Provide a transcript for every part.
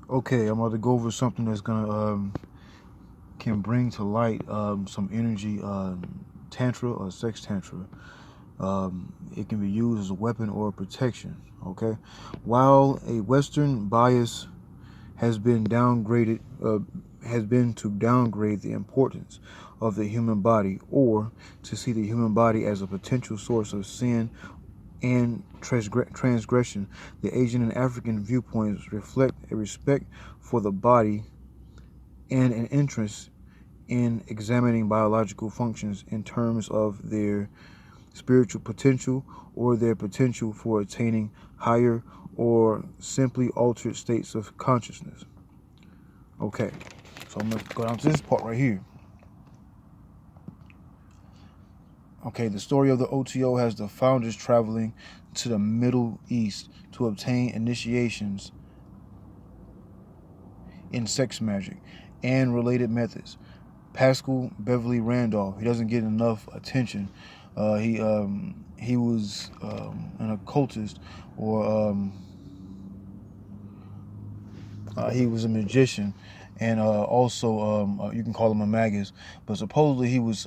Okay, I'm about to go over something that's gonna can bring to light some energy tantra or sex tantra. It can be used as a weapon or protection. Okay, while a Western bias has been downgraded, has been to downgrade the importance of the human body, or to see the human body as a potential source of sin and transgression. The Asian and African viewpoints reflect a respect for the body and an interest in examining biological functions in terms of their spiritual potential or their potential for attaining higher or simply altered states of consciousness. Okay, so I'm going to go down to this part right here. Okay, the story of the OTO has the founders traveling to the Middle East to obtain initiations in sex magic and related methods. Pascal Beverly Randolph, he doesn't get enough attention. He was an occultist, or he was a magician, and also you can call him a magus. But supposedly he was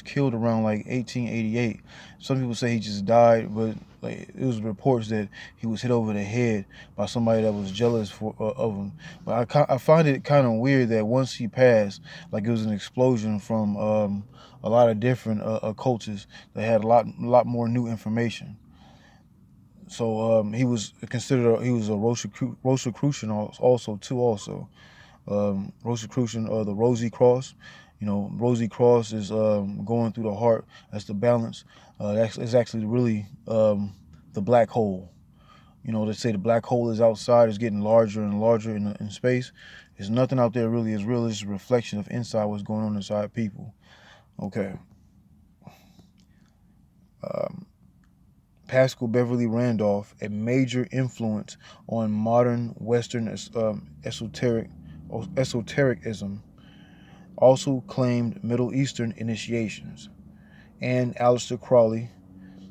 killed around like 1888. Some people say he just died, but like it was reports that he was hit over the head by somebody that was jealous of him. But I find it kind of weird that once he passed, like it was an explosion from a lot of different occultists that had a lot more new information. So he was considered he was a Rosicrucian also too also. Rosicrucian or the Rosy Cross. You know, Rosy Cross is going through the heart. That's the balance. That's is actually really the black hole. You know, they say the black hole is outside, is getting larger and larger in space. There's nothing out there really is real. It's a reflection of inside what's going on inside people. Okay. Um, Pascal Beverly Randolph, a major influence on modern Western esotericism, also claimed Middle Eastern initiations. And Aleister Crowley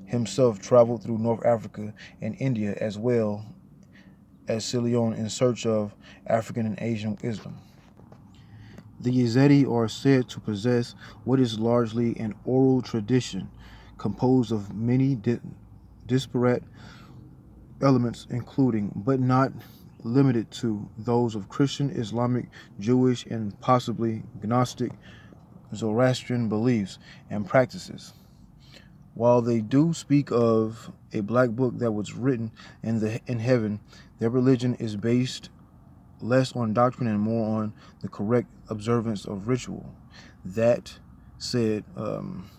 himself traveled through North Africa and India as well as Ceylon in search of African and Asian wisdom. The Yezedi are said to possess what is largely an oral tradition composed of many disparate elements, including but not limited to those of Christian, Islamic, Jewish, and possibly Gnostic, Zoroastrian beliefs and practices. While they do speak of a black book that was written in heaven, their religion is based less on doctrine and more on the correct observance of ritual. That said, um,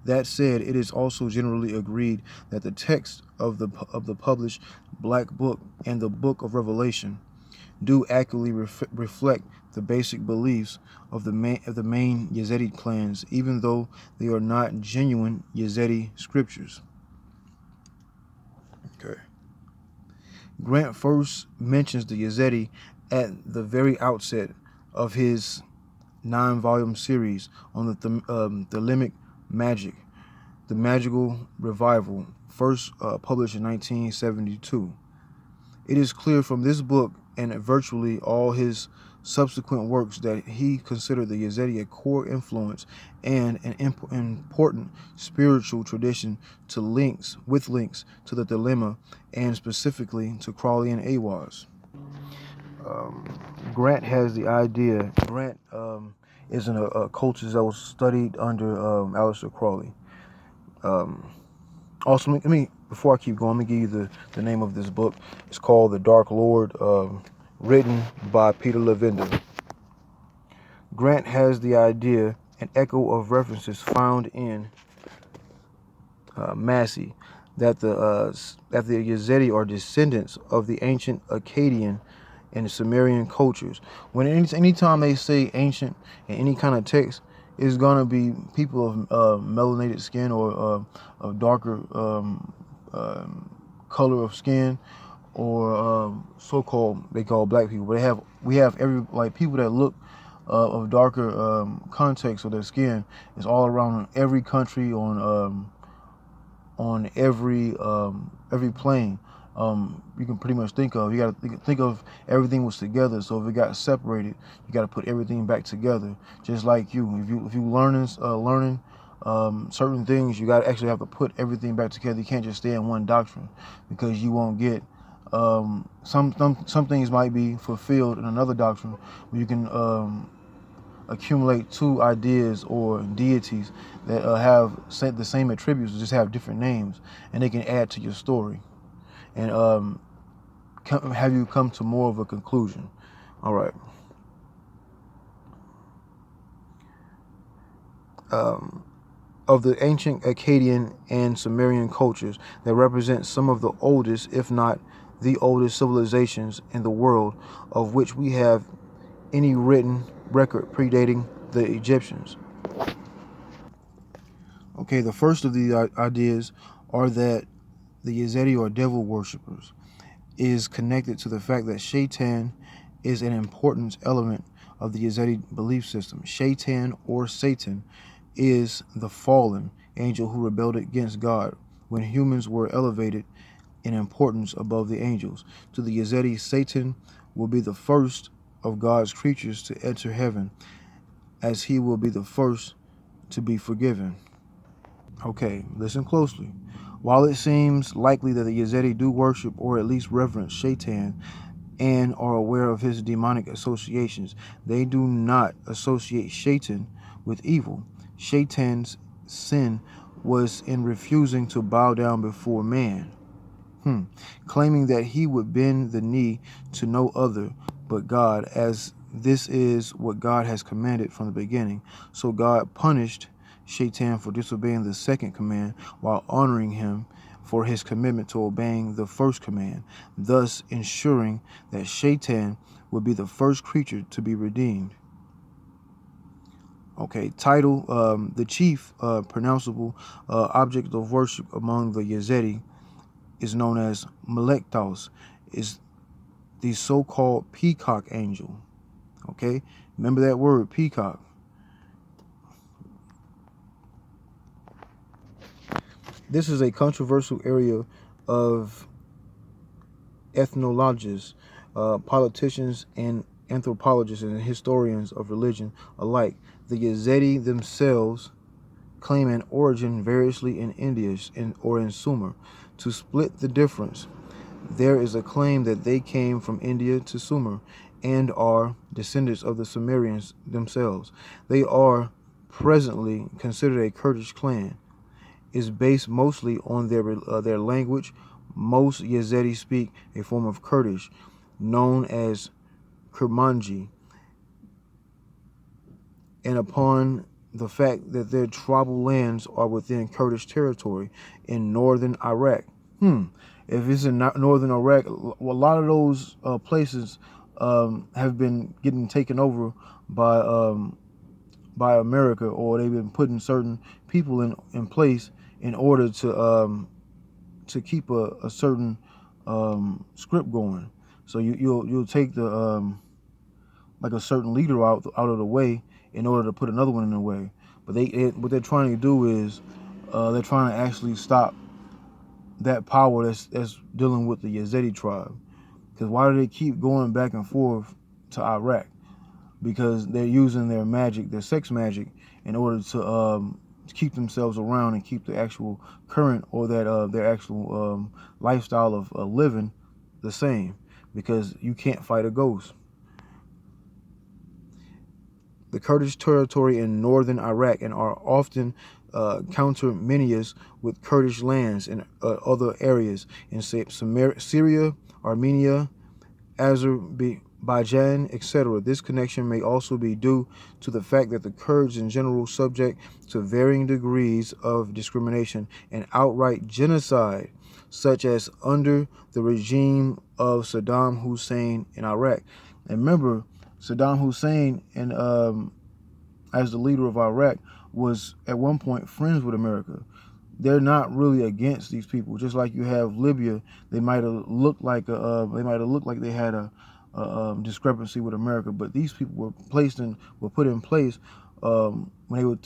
that said, it is also generally agreed that the text of the published Black Book and the Book of Revelation do accurately reflect the basic beliefs of the main Yezidi clans, even though they are not genuine Yezidi scriptures. Okay. Grant first mentions the Yezidi at the very outset of his 9-volume series on the thelemic magic, the magical revival, first published in 1972. It is clear from this book and virtually all his subsequent works that he considered the Yezidi a core influence and an important spiritual tradition with links to the dilemma and specifically to Crawley and Awaz. Um, Grant has the idea. Grant is an occultist that was studied under Aleister Crowley. Um, Also, let me before I keep going, let me give you the name of this book. It's called The Dark Lord, written by Peter Levenda. Grant has the idea, an echo of references found in Massey, that the Yezidi are descendants of the ancient Akkadian and Sumerian cultures. Anytime they say ancient in any kind of text, it's gonna be people of melanated skin or of darker color of skin, or so-called they call black people. But we have every like people that look of darker context of their skin is all around every country on every plane. you can pretty much think of. You got to think of everything was together. So if it got separated, you got to put everything back together. Just like you, if you learning certain things, you got to actually have to put everything back together. You can't just stay in one doctrine, because you won't get some things might be fulfilled in another doctrine, where you can accumulate two ideas or deities that have the same attributes, just have different names, and they can add to your story and have you come to more of a conclusion. All right. Of the ancient Akkadian and Sumerian cultures that represent some of the oldest, if not the oldest, civilizations in the world, of which we have any written record predating the Egyptians. Okay, the first of the ideas are that the Yezedi, or devil worshippers, is connected to the fact that Shaitan is an important element of the Yezedi belief system. Shaitan, or Satan, is the fallen angel who rebelled against God when humans were elevated in importance above the angels. To the Yezedi, Satan will be the first of God's creatures to enter heaven, as he will be the first to be forgiven. Okay, listen closely. While it seems likely that the Yezedi do worship or at least reverence Shaitan and are aware of his demonic associations, they do not associate Shaitan with evil. Shaitan's sin was in refusing to bow down before man, claiming that he would bend the knee to no other but God, as this is what God has commanded from the beginning. So God punished Shaitan for disobeying the second command while honoring him for his commitment to obeying the first command, thus ensuring that Shaitan would be the first creature to be redeemed. Okay, title, the chief pronounceable object of worship among the Yezedi is known as Melektos, is the so-called peacock angel. Okay, remember that word, peacock. This is a controversial area of ethnologists, politicians, and anthropologists and historians of religion alike. The Yezedi themselves claim an origin variously in India or in Sumer. To split the difference, there is a claim that they came from India to Sumer and are descendants of the Sumerians themselves. They are presently considered a Kurdish clan. Is based mostly on their language. Most Yezedi speak a form of Kurdish known as Kurmanji, and upon the fact that their tribal lands are within Kurdish territory in northern Iraq. If it's in northern Iraq, a lot of those places have been getting taken over by America, or they've been putting certain people in place in order to keep a certain script going. So you'll take the like a certain leader out of the way in order to put another one in the way. But what they're trying to do is they're trying to actually stop that power that's dealing with the Yezedi tribe. Because why do they keep going back and forth to Iraq? Because they're using their magic, their sex magic, in order to keep themselves around and keep the actual current, or that their actual lifestyle of living the same, because you can't fight a ghost. The Kurdish territory in northern Iraq and are often conterminous with Kurdish lands in other areas in Syria, Armenia, Azerbaijan, etc. This connection may also be due to the fact that the Kurds in general subject to varying degrees of discrimination and outright genocide, such as under the regime of Saddam Hussein in Iraq. And remember, Saddam Hussein, and as the leader of Iraq, was at one point friends with America. They're not really against these people. Just like you have Libya, they might have looked like they had a discrepancy with America, but these people were put in place when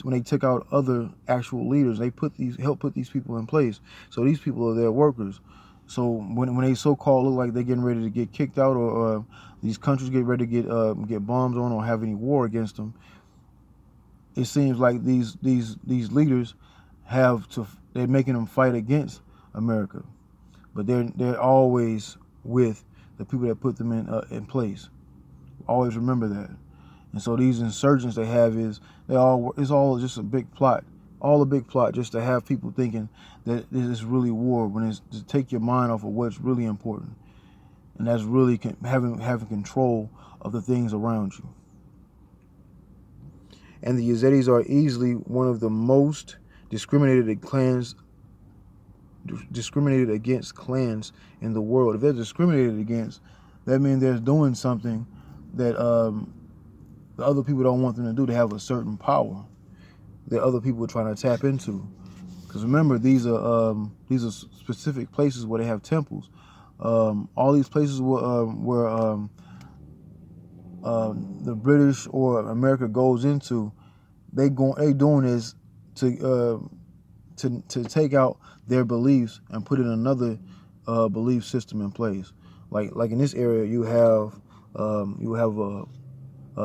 they took out other actual leaders. They helped put these people in place. So these people are their workers. So when they so-called look like they're getting ready to get kicked out, or these countries get ready to get bombs on, or have any war against them, it seems like these leaders they're making them fight against America, but they're always with the people that put them in place. Always remember that. And so these insurgents they have it's all just a big plot, all a big plot, just to have people thinking that this is really war, when it's to take your mind off of what's really important, and that's really having control of the things around you. And the Yezidis are easily one of the most discriminated against clans in the world. If they're discriminated against, that means they're doing something that the other people don't want them to do. They have a certain power that other people are trying to tap into. Because remember, these are specific places where they have temples. All these places where the British or America goes into, they doing this to take out their beliefs and put in another belief system in place. Like in this area, you have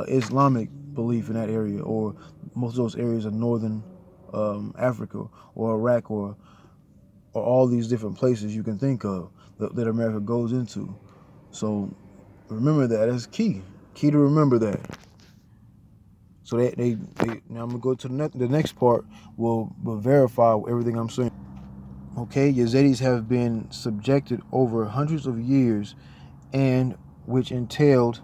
Islamic belief in that area, or most of those areas of northern Africa or Iraq, or all these different places you can think of that America goes into. So remember that. That's key to remember that. So they now I'm gonna go to the next part. Will verify everything I'm saying. Okay, Yezidis have been subjected over hundreds of years, and which entailed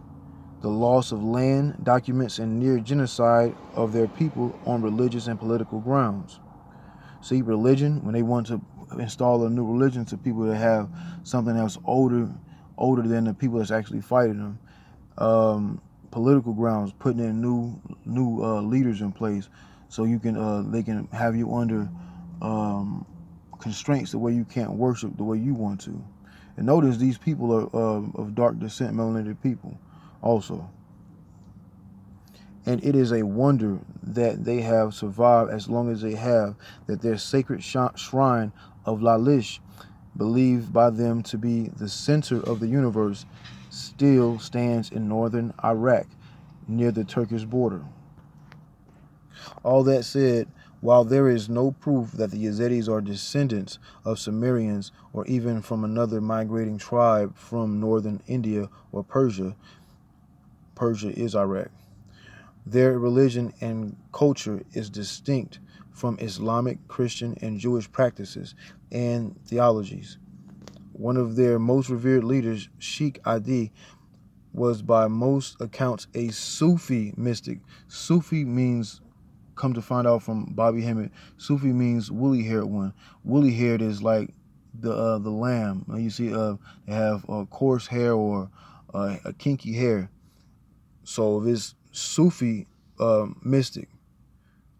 the loss of land, documents, and near genocide of their people on religious and political grounds. See, religion, when they want to install a new religion to people that have something else older than the people that's actually fighting them. Political grounds, putting in new leaders in place, so you can they can have you under constraints the way you can't worship the way you want to. And notice these people are of dark descent, melanated people also. And it is a wonder that they have survived as long as they have, that their sacred shrine of Lalish, believed by them to be the center of the universe, still stands in northern Iraq near the Turkish border. All that said, while there is no proof that the Yezidis are descendants of Sumerians or even from another migrating tribe from northern India or Persia is Iraq, their religion and culture is distinct from Islamic, Christian, and Jewish practices and theologies. One of their most revered leaders, Sheikh Adi, was by most accounts a Sufi mystic. Sufi means, come to find out from Bobby Hemmett, Sufi means woolly-haired one. Woolly-haired is like the lamb. You see, they have coarse hair or a kinky hair. So this Sufi mystic.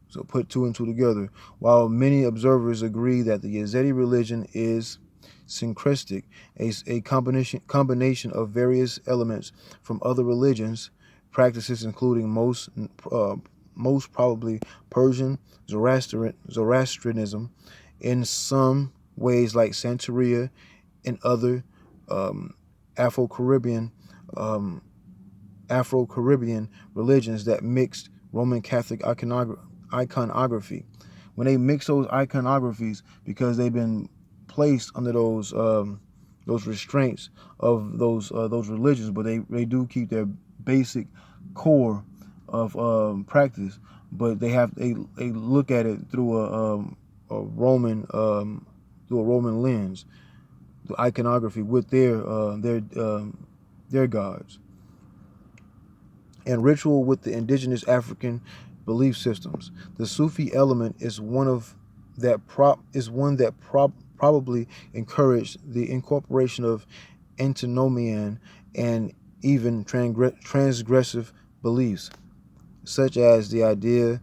So put two and two together. While many observers agree that the Yezidi religion is syncretic, a combination of various elements from other religions, practices including most probably Persian Zoroastrianism, in some ways like Santeria, and other Afro-Caribbean religions that mixed Roman Catholic iconography. When they mix those iconographies, because they've been placed under those restraints of those religions, but they do keep their basic core of practice, but they look at it through a Roman lens, the iconography with their gods, and ritual with the indigenous African belief systems. The Sufi element is one that probably encouraged the incorporation of antinomian and even transgressive beliefs, such as the idea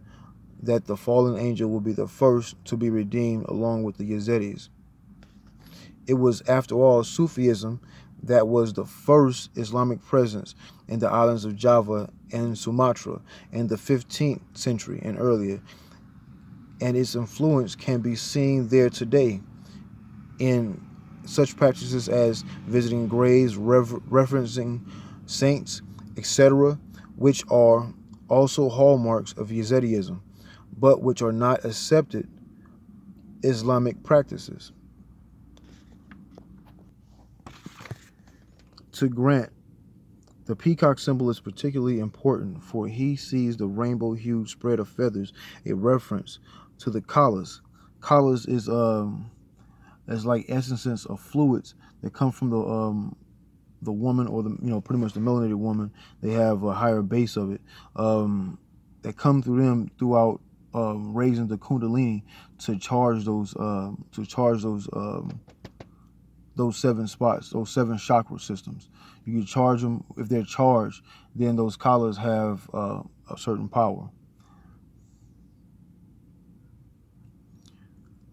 that the fallen angel will be the first to be redeemed along with the Yezidis. It was, after all, Sufism that was the first Islamic presence in the islands of Java and Sumatra in the 15th century and earlier, and its influence can be seen there today in such practices as visiting graves, referencing saints, etc., which are also hallmarks of Yezidism, but which are not accepted Islamic practices. To Grant, the peacock symbol is particularly important, for he sees the rainbow-hued spread of feathers, a reference to the colors. Colors is like essences of fluids that come from the woman, or the pretty much the melanated woman. They have a higher base of it that come through them throughout raising the kundalini to charge those 7 spots, those 7 chakra systems. You can charge them. If they're charged, then those collars have a certain power.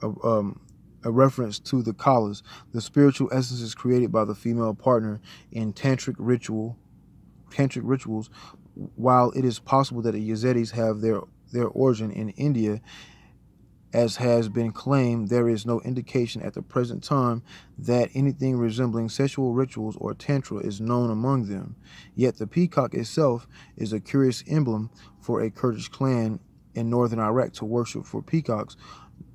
A reference to the collars, the spiritual essences created by the female partner in tantric rituals. While it is possible that the Yezidis have their origin in India, as has been claimed, there is no indication at the present time that anything resembling sexual rituals or tantra is known among them. Yet the peacock itself is a curious emblem for a Kurdish clan in northern Iraq to worship for peacocks.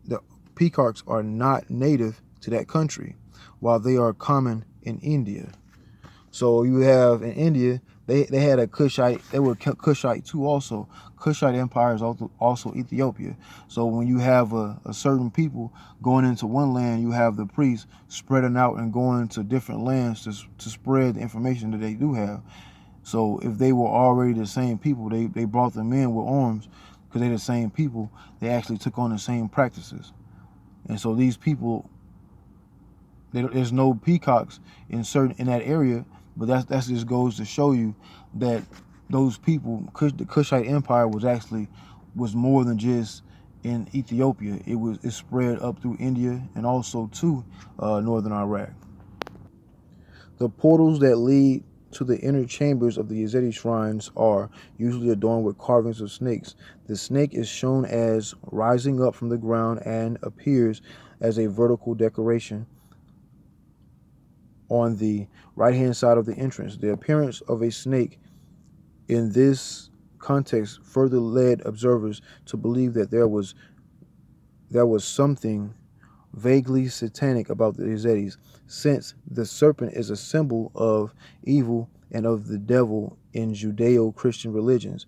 The peacocks are not native to that country, while they are common in India. So you have in India, they had a Kushite, they were Kushite too also. Kushite Empire is also Ethiopia. So when you have a certain people going into one land, you have the priests spreading out and going to different lands to spread the information that they do have. So if they were already the same people, they brought them in with arms because they're the same people. They actually took on the same practices. And so these people, there's no peacocks in that area, but that just goes to show you that those people, the Kushite Empire was more than just in Ethiopia. It spread up through India and also to northern Iraq. The portals that lead to the inner chambers of the Yezidi shrines are usually adorned with carvings of snakes. The snake is shown as rising up from the ground and appears as a vertical decoration on the right-hand side of the entrance. The appearance of a snake in this context further led observers to believe that there was something vaguely satanic about the Yezidis, since the serpent is a symbol of evil and of the devil in Judeo-Christian religions.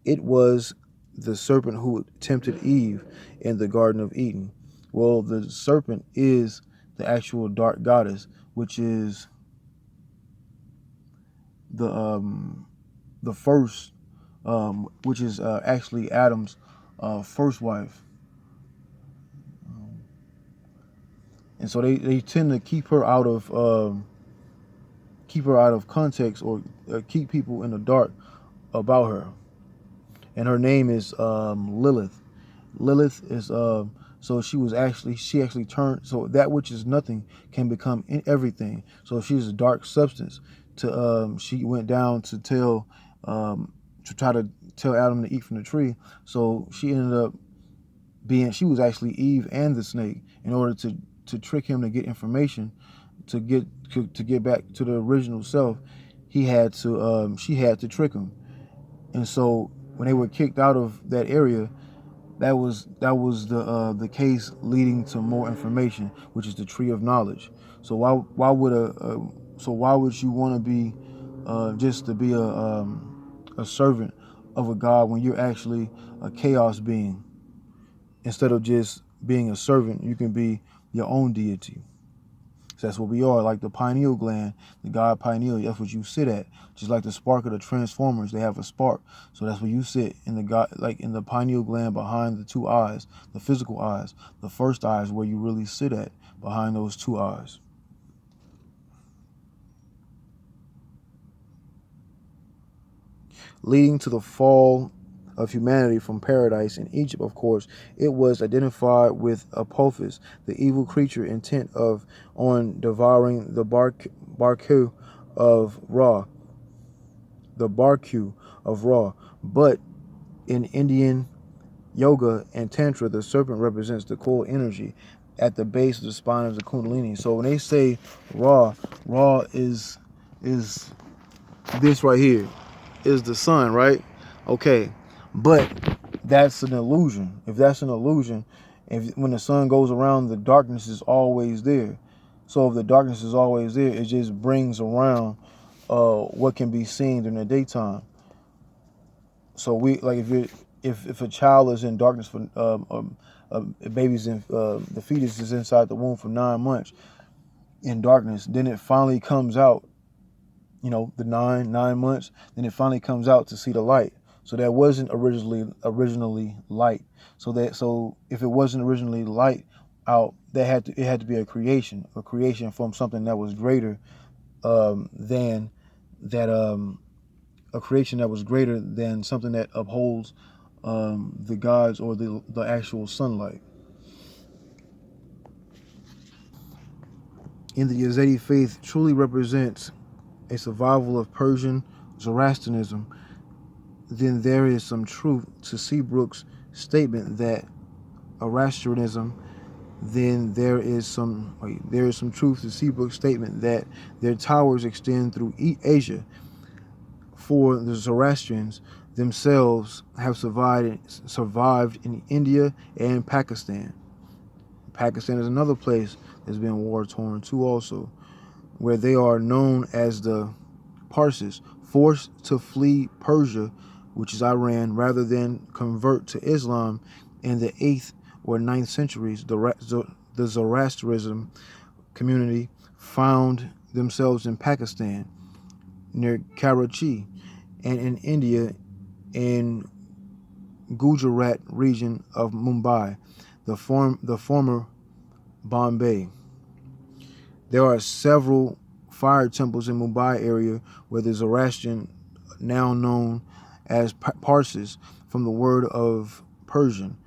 It was the serpent who tempted Eve in the Garden of Eden. Well, the serpent is the actual dark goddess, which is the first, which is actually Adam's first wife. And so they tend to keep her out of context, or keep people in the dark about her. And her name is Lilith. Lilith is so she actually turned, so that which is nothing can become everything. So she's a dark substance. She went down to try to tell Adam to eat from the tree. So she ended up she was actually Eve and the snake, in order to trick him to get information, to get back to the original self. She had to trick him. And so when they were kicked out of that area, that was the case leading to more information, which is the tree of knowledge. So why would you want to be just to be a servant of a god when you're actually a chaos being? Instead of just being a servant, you can be your own deity. So that's what we are, like the pineal gland, the god pineal. That's what you sit at. Just like the spark of the Transformers, they have a spark. So that's where you sit in the pineal gland behind the 2 eyes, the physical eyes. The first eye is where you really sit at, behind those 2 eyes. Leading to the fall of humanity from paradise in Egypt, of course, it was identified with Apophis, the evil creature intent on devouring the Barku of Ra. But in Indian yoga and tantra, the serpent represents the cool energy at the base of the spine of the Kundalini. So when they say Ra, Ra is this right here, is the sun, right? Okay, but that's an illusion. If that's an illusion, if when the sun goes around, the darkness is always there. So if the darkness is always there, it just brings around what can be seen during the daytime. So we like if a child is in darkness for a baby's in the fetus is inside the womb for 9 months in darkness, then it finally comes out. You know, the 9 months, then it finally comes out to see the light. So that wasn't originally light. So if it wasn't originally light out, it had to be a creation from something that was greater than that a creation that was greater than something that upholds the gods or the actual sunlight. In the Yezedi faith truly represents a survival of Persian Zoroastrianism, then there is some truth to Seabrook's statement that Zoroastrianism, then there is some truth to Seabrook's statement that their towers extend through Asia. For the Zoroastrians themselves have survived in India and Pakistan. Pakistan is another place that's been war-torn too also, where they are known as the Parsis, forced to flee Persia, which is Iran, rather than convert to Islam in the 8th or 9th centuries. The Zoroastrianism community found themselves in Pakistan, near Karachi, and in India, in Gujarat region of Mumbai, the former Bombay. There are several fire temples in Mumbai area where the Zoroastrian, now known as Parsis from the word of Persian,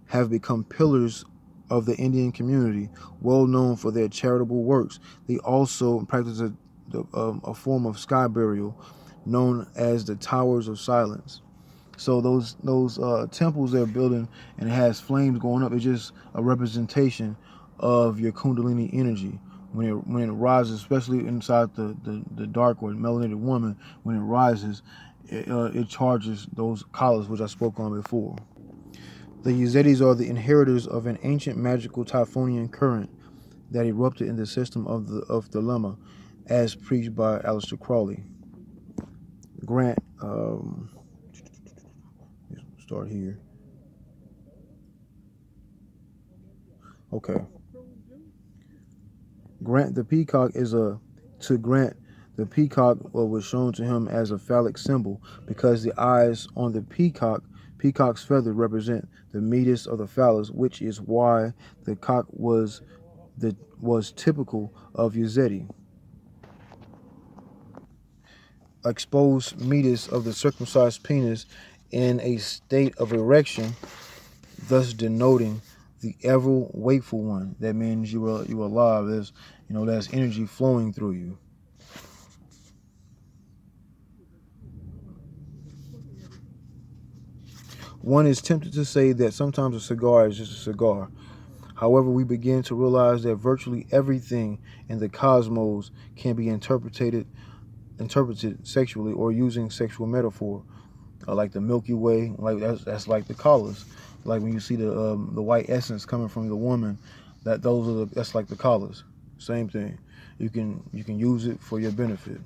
have become pillars of the Indian community, well known for their charitable works. They also practice a form of sky burial known as the Towers of Silence. So those temples they're building and it has flames going up, it's just a representation of your Kundalini energy. When it rises, especially inside the dark or melanated woman, when it rises, it charges those collars which I spoke on before. The Yezedis are the inheritors of an ancient magical Typhonian current that erupted in the system of dilemma, as preached by Aleister Crowley. Grant, start here. Okay. Grant the peacock Grant the peacock was shown to him as a phallic symbol because the eyes on the peacock's feather represent the meatus of the phallus, which is why the cock was typical of Yezedi. Exposed meatus of the circumcised penis in a state of erection, thus denoting the ever wakeful one. That means you are alive. There's energy flowing through you. One is tempted to say that sometimes a cigar is just a cigar. However, we begin to realize that virtually everything in the cosmos can be interpreted sexually or using sexual metaphor, like the Milky Way. Like that's like the collars. Like when you see the white essence coming from the woman, that's like the collars. Same thing. You can use it for your benefit.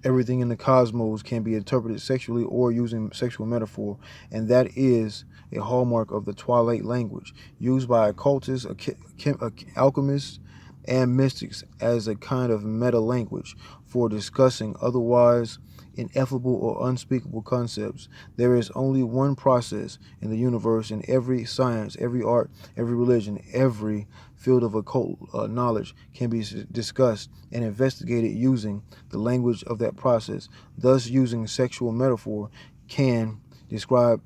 Everything in the cosmos can be interpreted sexually or using sexual metaphor, and that is a hallmark of the Twilight language, used by occultists, alchemists, and mystics as a kind of meta-language for discussing otherwise ineffable or unspeakable concepts. There is only one process in the universe, and every science, every art, every religion, every field of occult knowledge can be discussed and investigated using the language of that process. Thus, using sexual metaphor can describe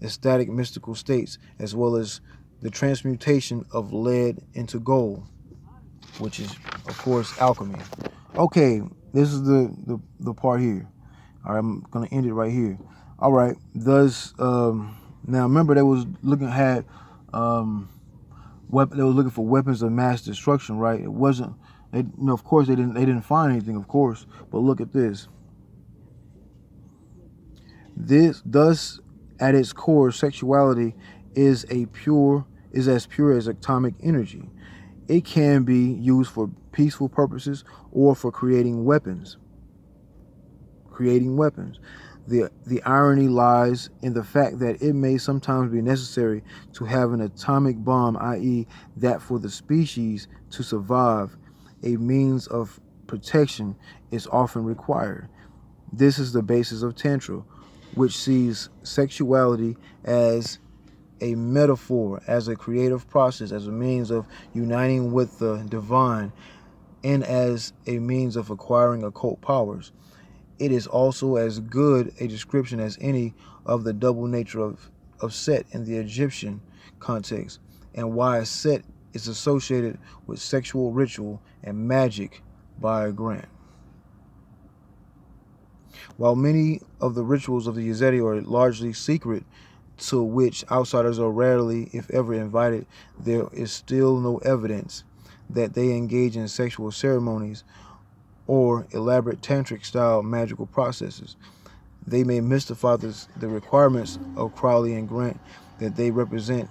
ecstatic mystical states as well as the transmutation of lead into gold, which is, of course, alchemy. Okay, this is the part here. All right, I'm going to end it right here. All right, thus Now remember, they was looking at they were looking for weapons of mass destruction, right? It wasn't. Of course, they didn't find anything, of course. But look at this. Thus, at its core, sexuality is as pure as atomic energy. It can be used for peaceful purposes or for creating weapons. The irony lies in the fact that it may sometimes be necessary to have an atomic bomb, i.e., that for the species to survive, a means of protection is often required. This is the basis of Tantra, which sees sexuality as a metaphor, as a creative process, as a means of uniting with the divine, and as a means of acquiring occult powers. It is also as good a description as any of the double nature of Set in the Egyptian context, and why Set is associated with sexual ritual and magic by Grant. While many of the rituals of the Yezedi are largely secret, to which outsiders are rarely, if ever, invited, there is still no evidence that they engage in sexual ceremonies or elaborate tantric-style magical processes. They may mystify the requirements of Crowley and Grant that they represent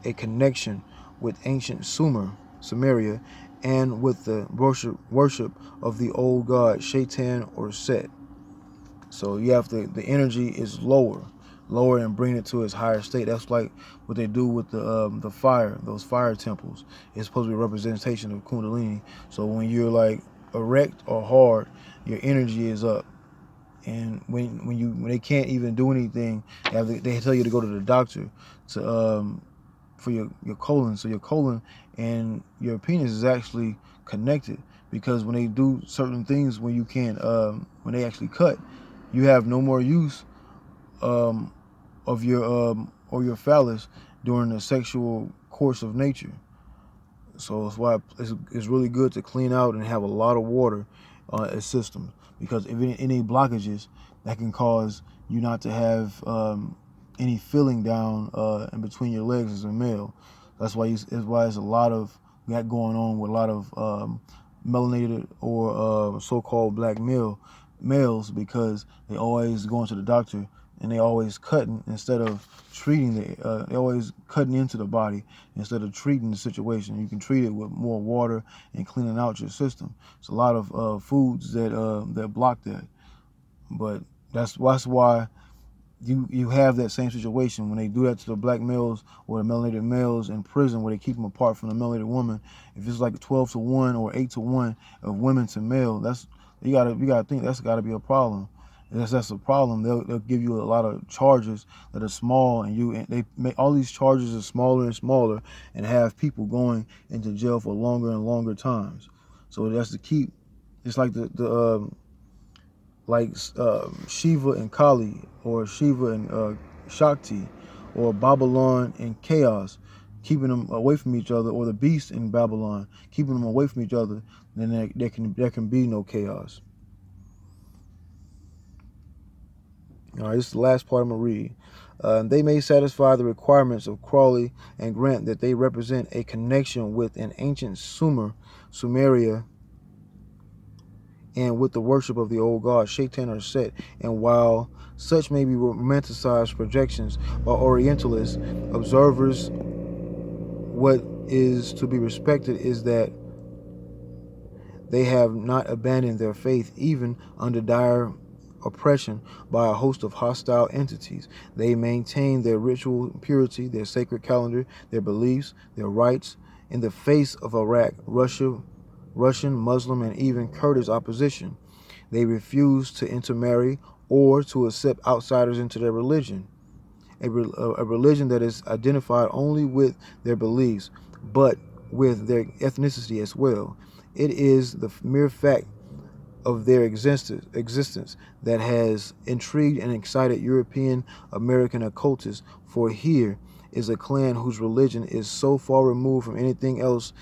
a connection with ancient Sumeria, and with the worship of the old god Shaitan or Set. So you have the energy is lower and bring it to its higher state. That's like what they do with the fire, those fire temples. It's supposed to be a representation of Kundalini. So when you're like erect or hard, your energy is up. And when they can't even do anything, they tell you to go to the doctor to for your colon. So your colon and your penis is actually connected, because when they do certain things, when you can't when they actually cut, you have no more use of your or your phallus during the sexual course of nature. So that's why it's really good to clean out and have a lot of water a system, because if any blockages, that can cause you not to have any filling down in between your legs as a male. That's why there's a lot of that going on with a lot of melanated or so-called black males, because they always going to the doctor and they always cutting instead of treating they always cutting into the body instead of treating the situation. You can treat it with more water and cleaning out your system. It's a lot of foods that block that, but that's why you have that same situation when they do that to the black males or the melanated males in prison, where they keep them apart from the melanated woman. If it's like 12-1 or 8-1 of women to male, that's you gotta think that's gotta be a problem. That's a problem. They'll give you a lot of charges that are small, and they make all these charges are smaller and smaller, and have people going into jail for longer and longer times. So that's to keep. It's like Shiva and Kali, or Shiva and Shakti, or Babylon and Chaos, keeping them away from each other, or the beast in Babylon, keeping them away from each other. Then there can be no chaos. All right, this is the last part I'm going to read. They may satisfy the requirements of Crowley and Grant that they represent a connection with an ancient Sumeria, and with the worship of the old god Shaitan or Set. And while such may be romanticized projections by Orientalist observers, what is to be respected is that they have not abandoned their faith, even under dire oppression by a host of hostile entities. They maintain their ritual purity, their sacred calendar, their beliefs, their rites, in the face of Iraq, Russia, Russian, Muslim, and even Kurdish opposition. They refuse to intermarry or to accept outsiders into their religion, a religion that is identified only with their beliefs, but with their ethnicity as well. It is the mere fact of their existence that has intrigued and excited European American occultists, for here is a clan whose religion is so far removed from anything else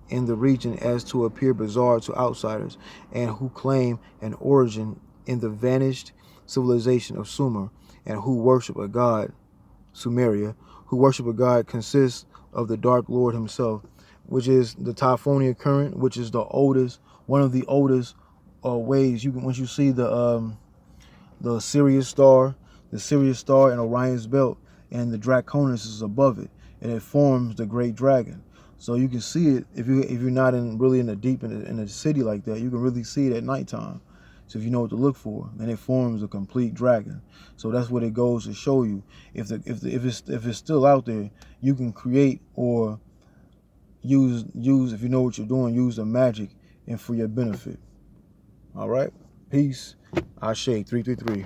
in the region as to appear bizarre to outsiders, and who claim an origin in the vanished civilization of Sumer, and who worship a god Sumeria, who worship a god, consists of the Dark Lord himself, which is the Typhonia current, which is the oldest, one of the oldest ways. You can, once you see the Sirius star and Orion's belt, and the Draconis is above it, and it forms the Great Dragon. So you can see it if you're not really in the deep in the city like that. You can really see it at nighttime. So if you know what to look for, and it forms a complete dragon. So that's what it goes to show you. If it's still out there, you can create or use if you know what you're doing, use the magic and for your benefit. All right, peace. Ashe 333.